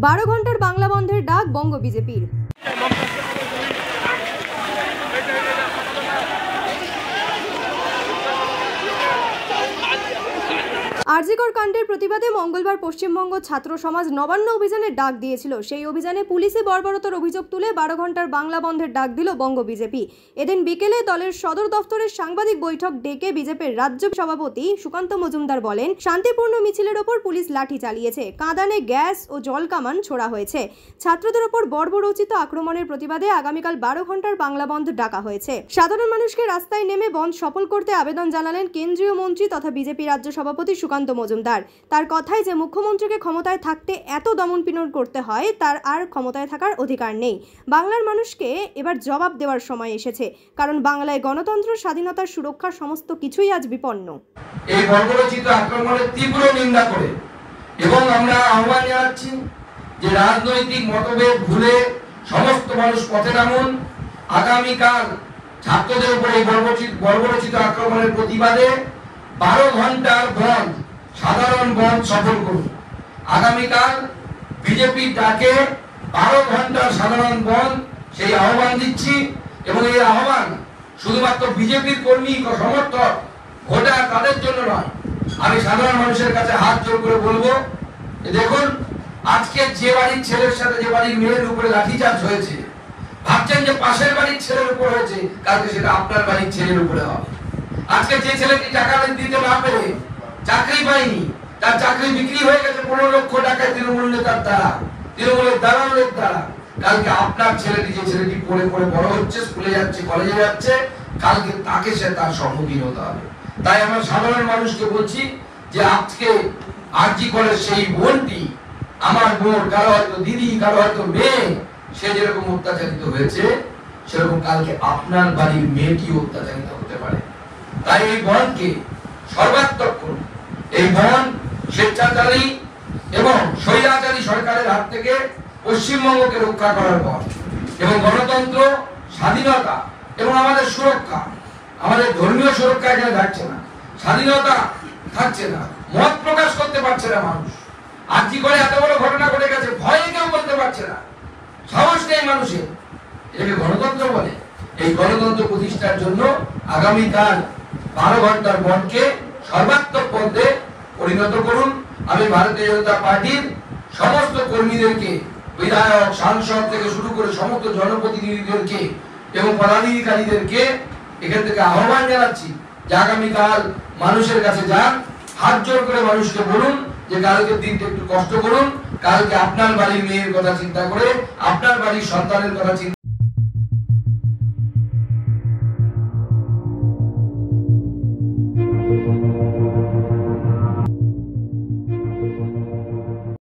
12 ঘন্টার বাংলা বন্ধের ডাক বঙ্গ বিজেপির। আরজিকর কাণ্ডের প্রতিবাদে মঙ্গলবার পশ্চিমবঙ্গ ছাত্র সমাজ নবান্ন অভিযানের ডাক দিয়েছিল। সেই অভিযানে পুলিশে বর্বরতার অভিযোগ তুলে 12 ঘন্টার বাংলা বন্ধের ডাক দিল বঙ্গ বিজেপি। এদিন বিকেলে দলের সদর দফতরের সাংবাদিক বৈঠক ডেকে বিজেপির রাজ্য সভাপতি সুকান্ত মজুমদার বলেন, শান্তিপূর্ণ মিছিলের ওপর পুলিশ লাঠি চালিয়েছে, কাঁদানে গ্যাস ও জল কামান ছোড়া হয়েছে। ছাত্রদের ওপর বর্বরোচিত আক্রমণের প্রতিবাদে আগামীকাল 12 ঘন্টার বাংলা বন্ধ ডাকা হয়েছে। সাধারণ মানুষকে রাস্তায় নেমে বন্ধ সফল করতে আবেদন জানালেন কেন্দ্রীয় মন্ত্রী তথা বিজেপি রাজ্য সভাপতি সুকান্ত মজুমদার। তার কথায় যে মুখ্যমন্ত্রীকে ক্ষমতায় থাকতে এত দমনপীড়ন করতে হয়, তার আর ক্ষমতায় থাকার অধিকার নেই। বাংলার মানুষকে এবার জবাব দেওয়ার সময় এসেছে, কারণ বাংলায় গণতন্ত্র, স্বাধীনতার সুরক্ষার সমস্ত কিছুই আজ বিপন্ন। এই বর্বরোচিত আক্রমণের তীব্র নিন্দা করে এবং আমরা আহ্বান জানাচ্ছি যে রাজনৈতিক মতভেদ ভুলে সমস্ত মানুষ পথে নামুন। আগামীকাল ছাত্রদের উপর এই বর্বরোচিত আক্রমণের প্রতিবাদে 12 ঘন্টার বন্ধ, সাধারণ বন্ধ সফল করুন। আগামীকাল বিজেপির ডাকে 12 ঘন্টার সাধারণ বন্ধ সেই আহ্বান দিচ্ছি এবং এই আহ্বান শুধুমাত্র বিজেপির কর্মী সমর্থক ভোটার তাদের জন্য নয়। আমি সাধারণ মানুষের কাছে হাত জোর করে বলবো, দেখুন আজকে যে বাড়ির ছেলের সাথে যে বাড়ির মেয়ের উপরে লাঠিচার্জ হয়েছে, ভাবছেন যে পাশের বাড়ির ছেলের উপর হয়েছে, কালকে সেটা আপনার বাড়ির ছেলের উপরে হবে। আজকে যে ছেলেটি টাকা দিতে না পেরে চাকরি পায়নি, তার চাকরি বিক্রি হয়ে গেছে 15 লক্ষ টাকায় তৃণমূল নেতার দ্বারা, তৃণমূলের দালালের দ্বারা। কালকে আপনার ছেলেটি, যে ছেলেটি পড়ে পড়ে বড় হচ্ছে, স্কুলে যাচ্ছে, কলেজে যাচ্ছে, কালকে তাকে সে তার সম্মুখীন হতে হবে। তাই আমরা সাধারণ মানুষকে বলছি যে আজকে আরজিকরের সেই বোনটি, আমার বোন, কারো হয়তো দিদি, কারো হয়তো মেয়ে, সে যেরকম অত্যাচারিত হয়েছে, সেরকম কালকে আপনার বাড়ির মেয়েটি অত্যাচারিত হতে পারে। তাই এই বনকে সর্বাত্মক করুন। এই বন স্বেচ্ছাচারী এবং স্বৈরাচারী সরকারের হাত থেকে পশ্চিমবঙ্গকে রক্ষা করার পর এবং গণতন্ত্র, স্বাধীনতা এবং আমাদের সুরক্ষা, আমাদের ধর্মীয় সুরক্ষা এখানে থাকছে না, স্বাধীনতা থাকছে না, মত প্রকাশ করতে পারছে না মানুষ। আজকে করে এত বড় ঘটনা ঘটে গেছে, ভয়ে কেউ বলতে পারছে না, সাহস নেই মানুষের। এটাকে গণতন্ত্র বলে। এই গণতন্ত্র প্রতিষ্ঠার জন্য আগামীকাল 12 ঘন্টার বনকে সর্বাত্মক পথে পরিণত করুন। আমি ভারতীয় জনতা পার্টির সমস্ত কর্মীদেরকে, বিধায়ক, সাংসদ থেকে শুরু করে সমস্ত জনপ্রতিনিধিদেরকে এবং পদাধিকারীদেরকে এখান থেকে আহ্বান জানাচ্ছি যে আগামীকাল মানুষের কাছে যান, হাত জোর করে মানুষকে বলুন যে কালকের দিনটা একটু কষ্ট করুন, কালকে আপনার বাড়ির মেয়ের কথা চিন্তা করে, আপনার বাড়ির সন্তানের কথা চিন্তা